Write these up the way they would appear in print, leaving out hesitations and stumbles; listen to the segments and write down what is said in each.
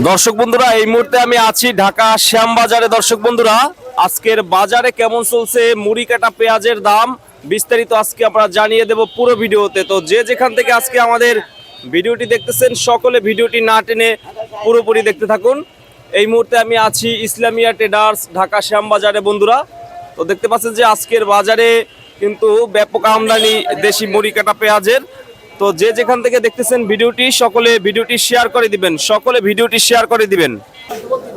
দর্শক বন্ধুরা, এই মুহূর্তে আমি আছি ঢাকা শ্যামবাজারে। দর্শক বন্ধুরা, আজকের বাজারে কেমন চলছে মুড়ি কাটা পেঁয়াজের দাম বিস্তারিত আজকে আমরা জানিয়ে দেব পুরো ভিডিওতে। তো যে যেখান থেকে আজকে আমাদের ভিডিওটি দেখতেছেন সকলে ভিডিওটি না টেনে পুরোপুরি দেখতে থাকুন। এই মুহূর্তে আমি আছি ইসলামিয়া ট্রেডার্স ঢাকা শ্যামবাজারে বন্ধুরা। তো দেখতে পাচ্ছেন যে আজকের বাজারে কিন্তু ব্যাপক আমদানি দেশি মুড়ি কাটা পেঁয়াজের। তো যে যেখান থেকে দেখতেছেন ভিডিওটি সকলে ভিডিওটি শেয়ার করে দিবেন, সকলে ভিডিওটি শেয়ার করে দিবেন।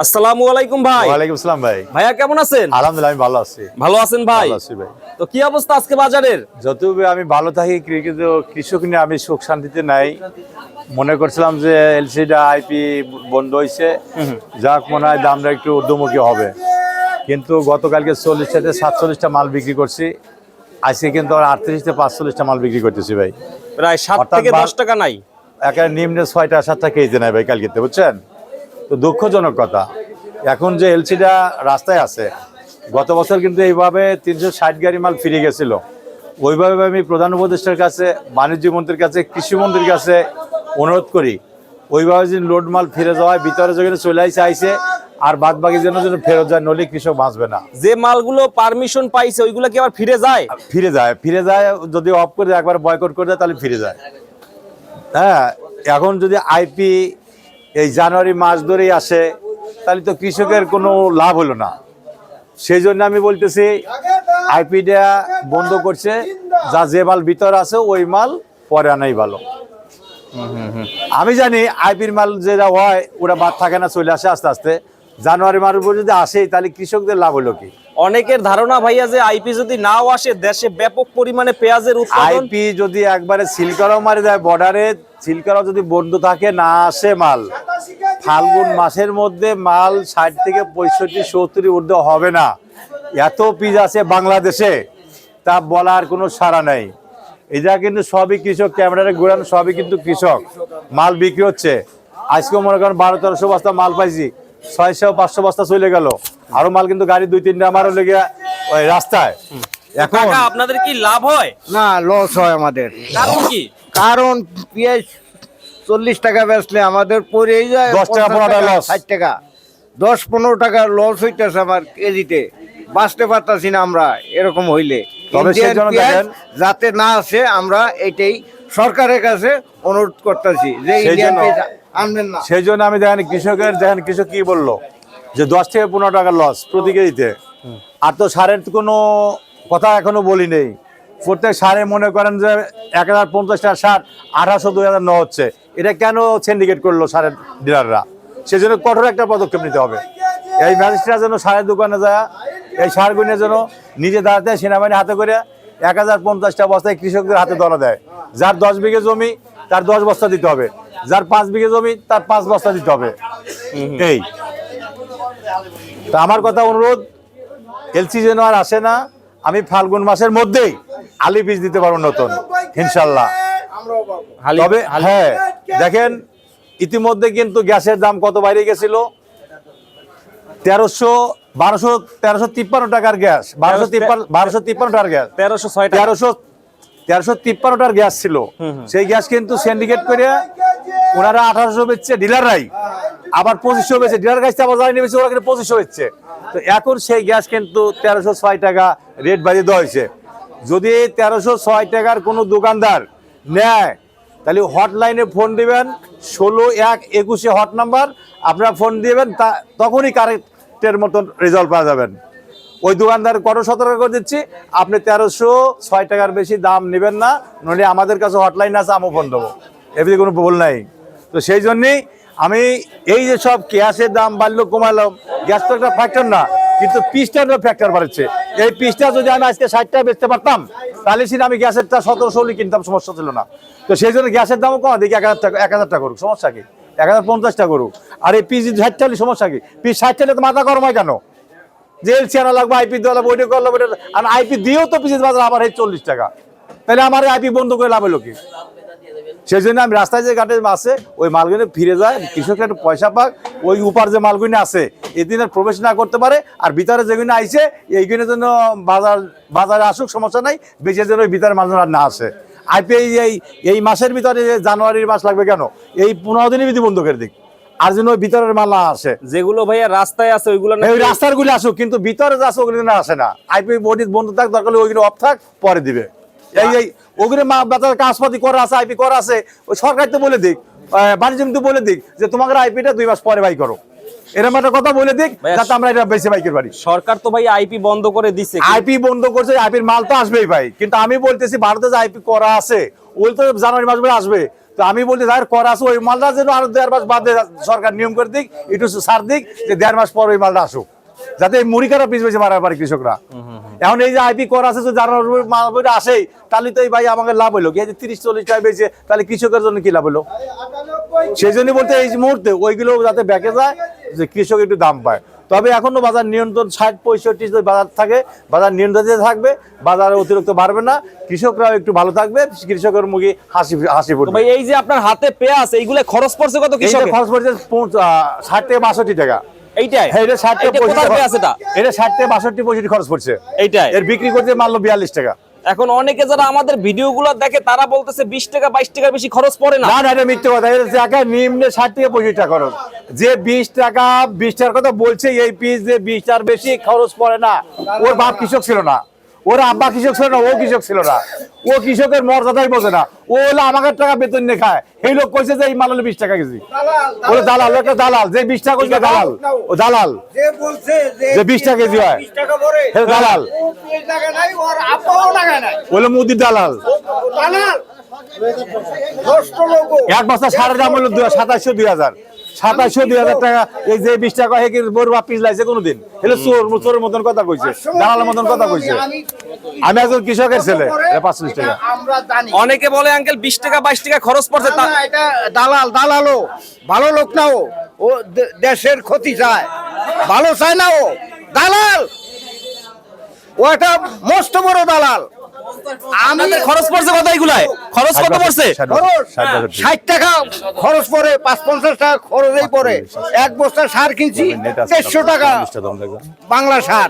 আসসালামু আলাইকুম ভাই। ওয়ালাইকুম আসসালাম ভাই। ভাইয়া কেমন আছেন? আলহামদুলিল্লাহ আমি ভালো আছি। ভালো আছেন ভাই? ভালো আছি ভাই। তো কি অবস্থা আজকে বাজারের? যতবে আমি ভালো থাকি কিন্তু কৃষক নিয়ে আমি সুখ শান্তিতে নাই। মনে করছিলাম যে এলসিডি আইপি বন্ধ হয়েছে, যাক মনে হয় দামটা একটু ঊর্ধ্বমুখী হবে, কিন্তু গতকালকে 40 থেকে 47টা মাল বিক্রি করছি। আজকে কিন্তু 38 থেকে 45টা মাল বিক্রি করতেছি ভাই। প্রায় 7 থেকে 10 টাকা নাই, একেবারে নিম্নে 6টা 7টা কেজি নাই ভাই কালকে, বুঝছেন? তো দুঃখজনক কথা, এখন যে এলসিটা রাস্তায় আছে, গত বছর কিন্তু এইভাবে 360 গাড়ি মাল ফিরে গেছিল। ওইভাবে আমি প্রধান উপদেষ্টার কাছে, বাণিজ্য মন্ত্রীর কাছে, কৃষি মন্ত্রীর কাছে অনুরোধ করি, ওইভাবে যদি লোড মাল ফিরে যাওয়ায় ভিতরে যেখানে চলে আইছে আর বাদ বাকি যেন ফেরত যায়, নইলে কৃষক বাঁচবে না। যে মালগুলো পারমিশন পাইছে ওইগুলো কি আবার ফিরে যায়? ফিরে যায় যদি অফ করে দেয়, একবার বয়কট করে দেয় তাহলে ফিরে যায়। হ্যাঁ, এখন যদি আইপি এই জানুয়ারি মাস ধরেই আসে তাহলে তো কৃষকের কোনো লাভ হলো না। সেই জন্য আমি বলতেছি আইপিটা বন্ধ করছে, যে মাল ভিতরে আছে ওই মাল পরে আনাই ভালো। আমি জানি আইপির মাল যেটা হয় ওরা বাদ থাকে না, চলে আসে আস্তে আস্তে। জানুয়ারি মাসের উপর যদি আসে তাহলে কৃষকদের লাভ হলো কি? অনেকের ধারণা ভাইয়া যে আইপি যদি নাও আসে দেশে ব্যাপক পরিমাণে পেঁয়াজের উৎপাদন। আইপি যদি একবারে সিল করাও মারি দেয়, বর্ডারে সিল করাও যদি বন্ধ থাকে, না আসে মাল, ফাল্গুন মাসের মধ্যে মাল 60 থেকে 65 70 ঊর্ধ্ব হবে না। এত পিস আছে বাংলাদেশে, তা বলার কোনো সাড়া নাই। এটা কিন্তু সবই কৃষক, ক্যামেরারে ঘুরানো সবই কিন্তু কৃষক। মাল বিক্রি হচ্ছে। আজকেও মনে করেন 1200-1300 বস্তা মাল পাইছি, 600-500 বস্তা চলে গেল। আরো মাল কিন্তু গাড়ি 2-3টা আমারও লেগে ওই রাস্তায়। এখন আপনাদের কি লাভ হয়? না, লস হয় আমাদের। কারণ কি? কারণ পেঁয়াজ 40 টাকা বেচলে আমাদের পড়েই যায় 10 টাকা 15 টাকা লস। 60 টাকা 10-15 টাকা লস হইতেছে আমার কেজিতে। বাঁচতে পারতাছি না আমরা এরকম হইলে। তবে ইন্ডিয়ান সেজন্য পেঁয়াজ দেখেন, যাতে না আসে আমরা এটাই সরকারের কাছে অনুরোধ করতেছি যে ইন্ডিয়ান পেঁয়াজ আনবেন না। সেই জন্য আমি দেখেন কৃষক কি বললো যে 10 থেকে 15 টাকা লস প্রতি কেজিতে। আর তো সারের কোনো কথা এখনো বলি নেই। প্রত্যেক সারে মনে করেন যে 1050 টাকা সার 1800-2000 নেওয়া হচ্ছে। এটা কেন সিন্ডিকেট করলো সারের ডিলাররা? সেই জন্য কঠোর একটা পদক্ষেপ নিতে হবে। এই ম্যাজিস্ট্রেটরা যেন সারের দোকানে যায়, এই সারগুলো যেন নিজে দাঁড়াতে সেনাবাহিনী হাতে করে 1050টা বস্তায় কৃষকদের হাতে ধরা দেয়। যার 10 বিঘে জমি তার 10 বস্তা দিতে হবে, যার 5 বিঘে জমি তার 5 বস্তা দিতে হবে। এই তা আমার কথা অনুরোধ, এলসি যেন আর আসে না। আমি ফাল্গুন মাসের মধ্যেই আলি বীজ দিতে পারবো নতুন, ইনশাল্লাহ। তবে হ্যাঁ, দেখেন ইতিমধ্যে কিন্তু গ্যাসের দাম কত বাইরে গেছিল। 1353 টাকার গ্যাস, 1253 টাকার গ্যাস, 1353 টাকার গ্যাস ছিল। সেই গ্যাস কিন্তু সিন্ডিকেট করে ওনারা 1800 বেচছে, ডিলাররাই আবার 2500 বেচছে। ডিলার কাছে আবার যারা নিয়েছে ওরা কিন্তু 2500 বেচছে। তো এখন সেই গ্যাস কিন্তু 1306 টাকা রেট বাড়িয়ে দেওয়া হয়েছে। যদি 1306 টাকার কোনো দোকানদার নেয় তাহলে হটলাইনে ফোন দিবেন, 16-1-21 হট নাম্বার, আপনারা ফোন দিবেন, তখনই কারেক্টের মতন রেজাল্ট পাওয়া যাবেন। ওই দোকানদার কত সতর্ক করে দিচ্ছি, আপনি 1306 টাকার বেশি দাম নেবেন না, নইলে আমাদের কাছে হটলাইন আছে, আমি ফোন দেবো, এমনি কোনো ভুল নাই। তো সেই জন্যেই আমি এই যে সব গ্যাসের দাম বাড়লো কমালাম, গ্যাস তো একটা ফ্যাক্টর না, কিন্তু পিসটার ফ্যাক্টর বাড়ছে। এই পিসটা যদি আমি আজকে 60 টাকা বেচতে পারতাম তাহলে আমি গ্যাসেরটা 1700 কিনতাম, সমস্যা ছিল না। তো সেই জন্য গ্যাসের দামও কমা, দেখি 1000 টাকা করুক, সমস্যা কি? 1050 টাকা করুক। আর এই পিস 60 টাকা সমস্যা কি? পিস 60 টাকা তো মাথা গরম হয় কেন? যে এলসি আনা লাগবে, আইপি দেওয়া লাগবে, ওইটা করলাম, আর আইপি দিয়েও তো পিসের বাজার আবার এই 40 টাকা, তাহলে আমার আইপি বন্ধ করে লাভ হলো কি? সেই জন্য আমি রাস্তায় যে ঘাটে আছে ওই মালগুলো ফিরে যায়, কৃষকের একটু পয়সা পাক, ওই উপার যে মালগুলো আছে এদিন আর প্রবেশ না করতে পারে, আর ভিতরে যেগুলো আইছে এইগুলোর জন্য বাজারে আসুক, সমস্যা নাই, বেঁচে যেন ওই ভিতরে মাল আর না আসে। আইপিআই এই মাসের ভিতরে জানুয়ারির মাস লাগবে কেন? এই 15 দিনই বিধি বন্ধ করে দিক, আর যেন ওই ভিতরের মাল না আসে। যেগুলো ভাইয়া রাস্তায় আছে ওইগুলো না ওই রাস্তার গুলি আসুক, কিন্তু ভিতরে যা আছে ওগুলো না আসে না। আইপি বডি বন্ধ থাক, দরকার হলে ওইগুলো অফ থাক, পরে দিবে। এই ওগুলো বাজার কাজপাতি করা আছে, আইপি করা আছে, ওই সরকার তো বলে দিক, বাণিজ্য কিন্তু বলে দিক যে তোমাদের আইপিটা 2 মাস পরে বাই করো, এরকম একটা কথা বলে দিক, যাতে আমরা এটা বেশি বাইকের পারি। সরকার তো ভাই আইপি বন্ধ করে দিছে। আইপি বন্ধ করছে, আইপির মাল তো আসবেই ভাই, কিন্তু আমি বলতেছি ভারতে যে আইপি করা আছে ওই তো জানুয়ারি মাস পরে আসবে। তো আমি বলতে যার করা আছে ওই মালটা যেন আরো 1.5 মাস বাদে সরকার নিয়ম করে দিক, একটু ছাড় দিক, যে 1.5 মাস পর ওই মালটা আসুক, যাতে এই মুড়ি কাটা পিস বেশি মারা পারে কৃষকরা। এখন এই যে আইপি করা আছে, জানুয়ারি মাল বইটা আসেই, তাহলে তো এই ভাই আমাকে লাভ হলো কি, 30-40 টাকা বেশি, তাহলে কৃষকের জন্য কি লাভ হলো? সেই জন্য বলতে এই মুহূর্তে ওইগুলো যাতে ব্যাকে যায়, যে কৃষক একটু দাম পায়। তবে এখনো বাজার নিয়ন্ত্রণ 60-65 যদি বাজার থাকে, বাজার নিয়ন্ত্রণে থাকবে, বাজারে অতিরিক্ত বাড়বে না, কৃষকরাও একটু ভালো থাকবে, কৃষকের মুখে হাসি ফুটবে। ভাই এই যে আপনার হাতে পেঁয়াজ, এইগুলো খরচ পড়ছে কত কৃষকের? খরচ পড়ছে 60 থেকে 62 টাকা। এইটাই হ্যাঁ, এটা 60 থেকে 65 পেঁয়াজ, এটা 60 থেকে 62-65 খরচ পড়ছে। এইটাই এর বিক্রি করতে মারলো 42 টাকা। এখন অনেকে যারা আমাদের ভিডিওগুলো দেখে তারা বলতেছে 20 টাকা 22 টাকা বেশি খরচ পড়ে না। না না, এটা মিথ্যে কথা। এর টাকা নিম্নে 60 থেকে 65 টাকা খরচ। যে 20 টাকার কথা বলছে, এই পিস যে 20 টাকার বেশি খরচ পড়ে না। ওর বাপ কৃষক ছিল না, ওর আব্বা কৃষক ছিল না, ও কৃষক ছিল না, ও কৃষকের মর্যাদাই বোঝে না। ও হলো আমাকে টাকা বেতন নিয়ে খায়। এই লোক কইছে যে এই মাল হলো 20 টাকা কেজি। ওর দালাল, একটা দালাল, যে 20 টাকা কইছে দালাল, ও দালাল যে বলছে যে 20 টাকা কেজি হয়, 20 টাকা ভরে হে দালাল, ও 20 টাকা নাই, ওর আব্বাও টাকা নাই, ওলো মুদির দালাল। দালাল নষ্ট লোক। এক বস্তা সারের দাম হলো 2700-2000 2700-2000 টাকা। এই যে 20 টাকা হে কি বড় বাপ পিস লাইছে কোনদিন? এলো চোরের মতন কথা কইছে, দালালের মতন কথা কইছে। আমি একজন কৃষকের ছেলে, এটা 45 টাকা। আমরা জানি অনেকে বলে আঙ্কেল 20 টাকা 22 টাকা খরচ পড়ছে। না, না, এটা দালালও ভালো লোক না, ও দেশের ক্ষতি চায়, ভালো চায় না, ও দালাল, ও একটা মস্ত বড় দালাল। আমাদের খরচ পড়ছে কত? এগুলায় খরচ কত পড়ছে? 60 টাকা খরচ পড়ে, 5-50 টাকা খরচই পড়ে। এক বস্তা সার কিনছি 150 টাকা, বাংলা সার।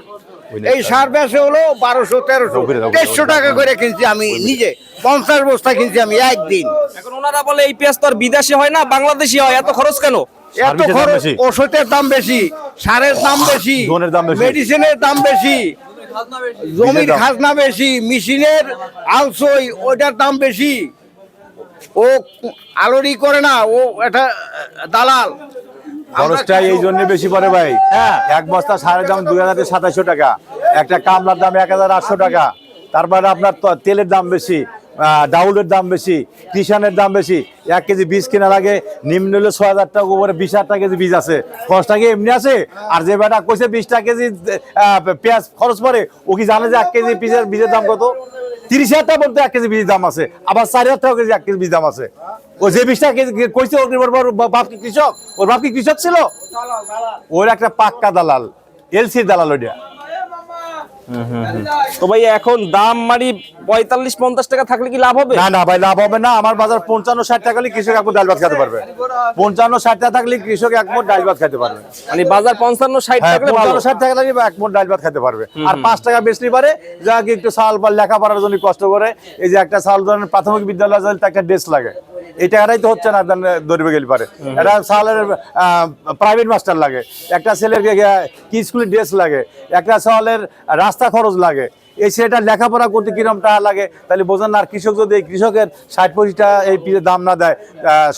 এই সার বেচে হলো 1200-1300, 150 টাকা করে কিনছি আমি নিজে। 50 বস্তা কিনছি আমি একদিন। এখন ওনারা বলে এই পেঁয়াজ তো আর বিদেশি হয় না, বাংলাদেশি হয়, এত খরচ কেন? এত খরচ, ওষুধের দাম বেশি, সারের দাম বেশি, মেডিসিনের দাম বেশি, জমির খাজনা বেশি, মেশিনের আলসই ওইটার দাম বেশি। ও আলোরি করে না, ও এটা দালাল। খরচটা এই জন্য বেশি পড়ে ভাই। এক বস্তা সারের দাম 2700 টাকা, একটা কামলার দাম 1800 টাকা। তারপরে আপনার তেলের দাম বেশি, ডাউলের দাম বেশি, টিশানের দাম বেশি। 1 কেজি বীজ কেনা লাগে নিম্ন হলে 6000 টাকা, উপরে 20,000 টাকা কেজি বীজ আছে। খরচ টাকা এমনি আছে। আর যে বেটা কইছে 20 টাকা কেজি পেঁয়াজ খরচ পড়ে, ও কি জানে যে 1 কেজি বীজের দাম কত? 30,000 টাকা বলতে 1 কেজি বীজের দাম আছে, আবার 4,000 টাকা কেজি 1 কেজি বীজ দাম আছে। ও যে 20 টাকা কেজি কইছে, ওর বাপ কি কৃষক? ওর বাপ কি কৃষক ছিল? ওর একটা পাক্কা দালাল, এলসির দালাল ওইটা। তো ভাই এখন দাম মারি 45-50 টাকা থাকলে কি লাভ হবে? না না ভাই, লাভ হবে না। আমার বাজার 55-60 টাকা হলে কৃষক এক মুঠ ডাল ভাত খেতে পারবে। 55-60 টাকা থাকলে কৃষক এক মুঠ ডাল ভাত খেতে পারবে। মানে বাজার 55-60 টাকা 55-60 টাকা লাগবে, এক মুঠ ডাল ভাত খেতে পারবে। আর 5 টাকা বেশি পারে, যা কি একটু চাল বা লেখাপড়ার জন্য কষ্ট করে। এই যে একটা চাল ধরেন প্রাথমিক বিদ্যালয় যাইলে একটা ড্রেস লাগে, এই টাকাটাই তো হচ্ছে না, ধরবে গেলে পারে। একটা চালের প্রাইভেট মাস্টার লাগে, একটা ছেলের কি স্কুলের ড্রেস লাগে, একটা চালের রাস্তা খরচ লাগে। এই ছেলেটা লেখাপড়া করতে কিরম টাকা লাগে, তাহলে বোঝেন না। আর কৃষক যদি এই কৃষকের 60-65 টাকা এই পিসের দাম না দেয়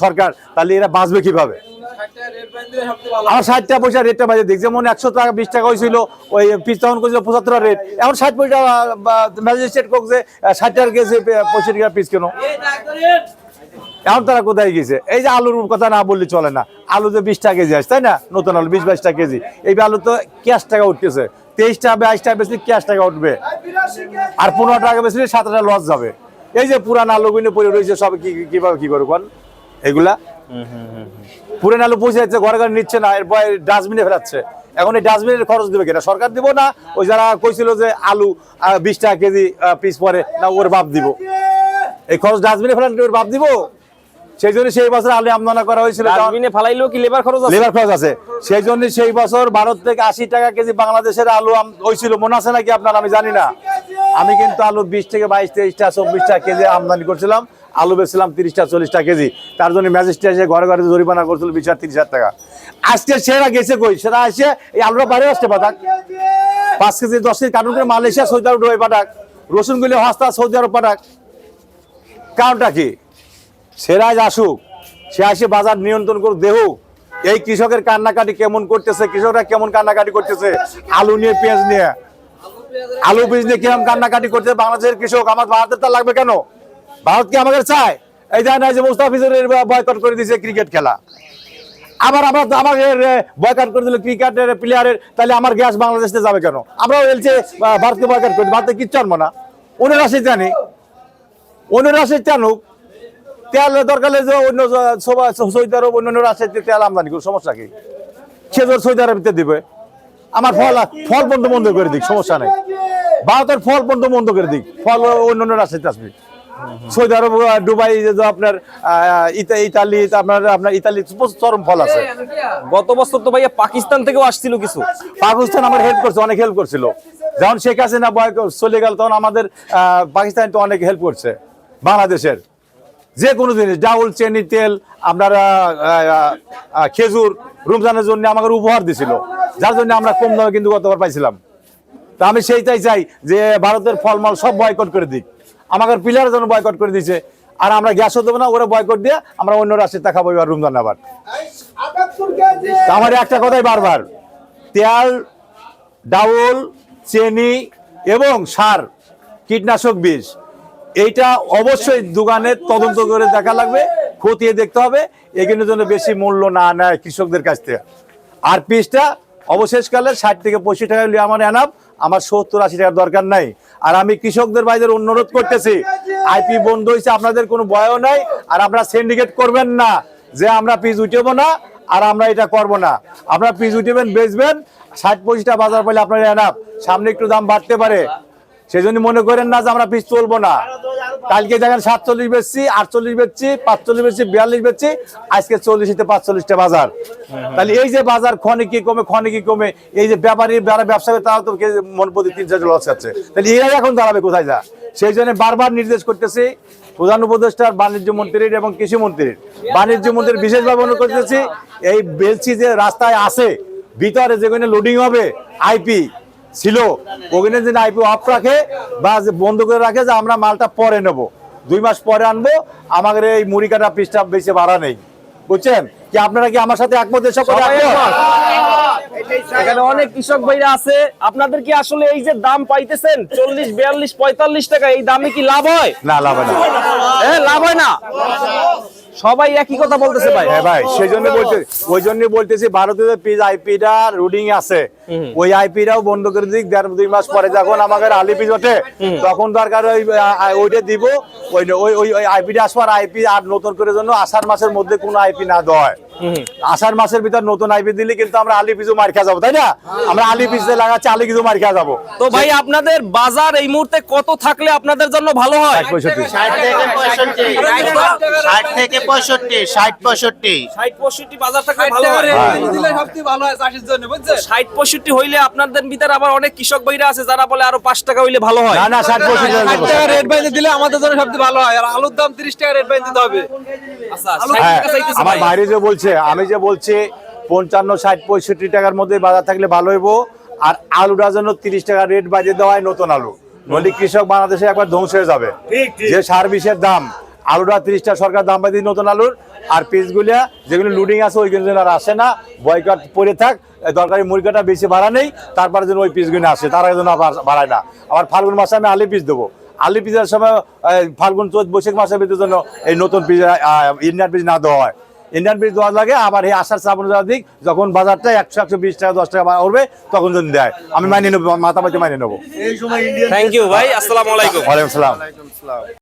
সরকার, তাহলে এরা বাঁচবে কিভাবে? আমার 60 টাকা পয়সা রেটটা বাজে দেখ, যেমন 100 টাকা 20 টাকা হয়েছিল ওই পিস, তখন করেছিল 75 রেট, এখন 60 টাকা ম্যাজিস্ট্রেট কোক যে 60 টাকা কেজি 65 টাকা পিস কেন? এখন তারা কোথায় গেছে? এই যে আলুর কথা না বললে চলে না। আলু যে 20 টাকা কেজি আছে, তাই না? নতুন আলু 20-22 টাকা কেজি। এই আলু তো ক্যাশ টাকা উঠতেছে, 23 টাকা 22 টাকা বেশি ক্যাশ টাকা উঠবে। আর 15 টাকা বেশি 7 টাকা লস যাবে। এই যে পুরান আলুগুলো পড়ে রয়েছে, সব কিভাবে কি করে কোন এগুলা? পুরান আলু পৌঁছে যাচ্ছে, ঘরে ঘরে নিচ্ছে না, এরপর ডাস্টবিনে ফেরাচ্ছে। এখন এই ডাস্টবিনের খরচ দেবে কিনা? সরকার দিব না? ওই যারা কইছিল যে আলু 20 টাকা কেজি পিস পরে না, ওর বাপ দিব? এই খরচ ডাস্টবিনে ফেলান ওর বাপ দিব? সেই জন্য সেই বছর আলু আমদানি করা হয়েছিল। ডাস্টবিনে ফেলাইলেও কি লেবার খরচ আছে? লেবার খরচ আছে। সেই জন্য সেই বছর ভারত থেকে 80 টাকা কেজি বাংলাদেশের আলু হয়েছিল, মনে আছে নাকি আপনার? আমি জানি না। আমি কিন্তু আলু 20 থেকে 22-23 টাকা 24 টাকা কেজি আমদানি করছিলাম। আলু বেচছিলাম 30 টাকা 40 টাকা কেজি, তার জন্য ম্যাজিস্ট্রেট এসে ঘরে ঘরে জরিমানা করছিল 20-30 টাকা। আজকে সেরা গেছে কই, সেটা এসে এই আলুটা বাইরে আসতে পাঠাক, 5 কেজি 10 কেজি কার্টুন করে মালয়েশিয়া সৌদি আরব ডুবাই পাঠাক, রসুনগুলি হস্তা সৌদি আরব পাঠাক। কারণটা কি? সেরা আসুক, সে আসে বাজার নিয়ন্ত্রণ করে দেহুক এই কৃষকের কান্নাকাটি কেমন করতেছে, কৃষকরা কেমন কান্নাকাটি করতেছে, আলু নিয়ে পেঁয়াজ নিয়ে, আলু বীজ নিয়ে কিরকম কান্নাকাটি করতেছে বাংলাদেশের কৃষক। আমার ভারতের তা লাগবে কেন? ভারত কি আমাদের চায়? এই জানে যে মুস্তাফিজুরের বয়কট করে দিয়েছে ক্রিকেট খেলা, আবার আমাকে বয়কট করে দিল ক্রিকেটের প্লেয়ারের, তাহলে আমার গ্যাস বাংলাদেশে যাবে কেন? আমরাও বলছে ভারতকে বয়কট করি, ভারতে কিচ্ছু আনবো না, ওনারা সে জানি, ওনারা সে জানুক, তেল দরকার হলে যে অন্য সৌদি আরব অন্য রাষ্ট্রের তেল আমদানি করুক, সমস্যা কি? খেজুর সৌদি আরবিতে দিবে, আমার ফল বন্ধ করে দিক, সমস্যা নেই। ভারতের ফল বন্ধ করে দিক, ফল অন্য রাষ্ট্রে আসবে, সৌদি আরব, দুবাই, আপনার ইতালি, আপনার ইতালি চরম ফল আছে। গত বছর তো ভাইয়া পাকিস্তান থেকেও আসছিল কিছু, পাকিস্তান আমার হেল্প করছে, অনেক হেল্প করছিল। যখন শেখ হাসিনা চলে গেল তখন আমাদের পাকিস্তান তো অনেক হেল্প করছে বাংলাদেশের যে কোনো জিনিস, ডাউল, চেনি, তেল, আপনার খেজুর রমজানের জন্য আমাকে উপহার দিছিল, যার জন্য আমরা কম দামে কিন্তু গতবার পাইছিলাম। তা আমি সেইটাই চাই যে ভারতের ফলমল সব বয়কট করে দিক, আমাদের পিলারের জন্য বয়কট করে দিয়েছে, আর আমরা গ্যাসও দেবো না, ওরা বয়কট দিয়ে আমরা অন্য রাষ্ট্রে তা খাবো এবার রমজান। আবার আমার একটা কথাই বারবার, তেল, ডাউল, চেনি এবং সার, কীটনাশক বীজ, এইটা অবশ্যই দোকানে তদন্ত করে দেখা লাগবে, খতিয়ে দেখতে হবে, এগুলোর জন্য বেশি মূল্য না নেয় কৃষকদের কাছ থেকে। আর পিসটা অবশেষকালে 60 থেকে 65 টাকা হলে আমার এনাফ, আমার 70-80 টাকার দরকার নাই। আর আমি কৃষকদের ভাইদের অনুরোধ করতেছি, আইপি বন্ধ হয়েছে, আপনাদের কোনো ভয়ও নাই, আর আপনারা সিন্ডিকেট করবেন না যে আমরা পিস উঠেবো না আর আমরা এটা করব না। আপনারা পিস উঠেবেন, বেচবেন, 60-65 টাকা বাজার পাইলে আপনার এনাফ, সামনে একটু দাম বাড়তে পারে, সেই জন্য মনে করেন না যে আমরা পিস চলবো না। কালকে দেখেন 47 বেচছি, 48 বেচছি, 45 বেচছি, 42 বেচছি, আজকে 40 45টা বাজার। তাহলে এই যে বাজার ক্ষণিকি কমে, এই যে ব্যাপারী ব্যবসা করে তারাও তো মন প্রতি 3-4 লস আছে, তাহলে এরাই এখন দাঁড়াবে কোথায় যা? সেই জন্য বারবার নির্দেশ করতেছি প্রধান উপদেষ্টার, বাণিজ্য মন্ত্রীর এবং কৃষি মন্ত্রীর, বাণিজ্য মন্ত্রীর বিশেষভাবে অনুরোধ করতেছি, এই বেলচি যে রাস্তায় আসে ভিতরে যেখানে লোডিং হবে আইপি ছিল, ওখানে যদি আইপি অফ রাখে বা বন্ধ করে রাখে যে আমরা মালটা পরে নেব, 2 মাস পরে আনবো, আমাদের এই মুড়ি কাটা পিসটা বেশি ভাড়া নেই, বুঝছেন কি? আপনারা কি আমার সাথে একমত? এখানে অনেক কৃষক ভাইরা আছে, আপনাদের কি আসলে এই যে দাম পাইতেছেন 40, 42, 45 টাকা, এই দামে কি লাভ হয়? না, লাভ হয় না। লাভ হয় না, সবাই একই কথা বলতেছে ভাই। হ্যাঁ ভাই, সেই জন্য ওই জন্য বলতেছি ভারতের পিস আইপিটা রুডিং আছে, ওই আইপিটাও বন্ধ করে দিক। 1.5-2 মাস পরে যখন আমাদের আলি পিস ওঠে তখন দরকার ওইটা দিব, ওই আইপিটা আসবার, আইপি আর নতুন করে জন্য আষাঢ় মাসের মধ্যে কোনো আইপি না দেওয়া হয়। আষাঢ় মাসের ভিতর নতুন আইপি দিলে কিন্তু আমরা আলি পিসও মার খেয়ে যাবো, তাই না? আমরা আলি পিসে লাগাচ্ছি, আলি কিছু মার খেয়ে যাবো। তো ভাই আপনাদের বাজার এই মুহূর্তে কত থাকলে আপনাদের জন্য ভালো হয়? 60 থেকে 65 বাজার থাকলে ভালো হয়। 60-65 হইলে আপনাদের ভিতরে আবার অনেক কৃষক ভাইরা আছে যারা বলে আরো 5 টাকা হইলে ভালো হয়। না, 60-65 টাকা রেট বাইন্দে দিলে আমাদের জন্য সবচেয়ে ভালো হয়, আর আলুর দাম 30 টাকা রেট বাইন্দে দিতে হবে। আচ্ছা, আমার বাইরে যে বলছে, আমি যে বলছি 55-60-65 টাকার মধ্যে বাজার থাকলে ভালো হইব, আর আলুটার জন্য 30 টাকা রেট বাজিয়ে দেওয়া হয় নতুন আলু, নইলে কৃষক বাংলাদেশে একবার ধ্বংস হয়ে যাবে। যে সার বিষের দাম, আলুটা 30 টাকা সরকার দাম বাজিয়ে নতুন আলুর, আর পিসগুলা যেগুলো লুডিং আছে ওইগুলো আর আসে না, বয়কট পরে থাক, দরকারি মুরগিটা বেশি ভাড়া নেই, তারপরে যেন ওই পিসগুলো আসে, তার জন্য ভাড়ায় না। আবার ফাল্গুন মাসে আমি আলু পিস দেবো, আলু পিসের সময় ফাল্গুন চৈত বৈশাখ মাসের ভিতরে জন্য এই নতুন পিস ইন্ডিয়ান পিস না দেওয়া হয়, ইন্ডিয়ান পিস দেওয়া লাগে। আবার এই আষাঢ় শ্রাবণ দিক যখন বাজারটা 100-120 টাকা 10 টাকা উঠবে তখন যদি দেয়, আমি মানিয়ে নেবো, মাথা মাইনে নেবো। থ্যাংক ইউ ভাই, আসসালামু আলাইকুম। ওয়ালাইকুম আসসালাম।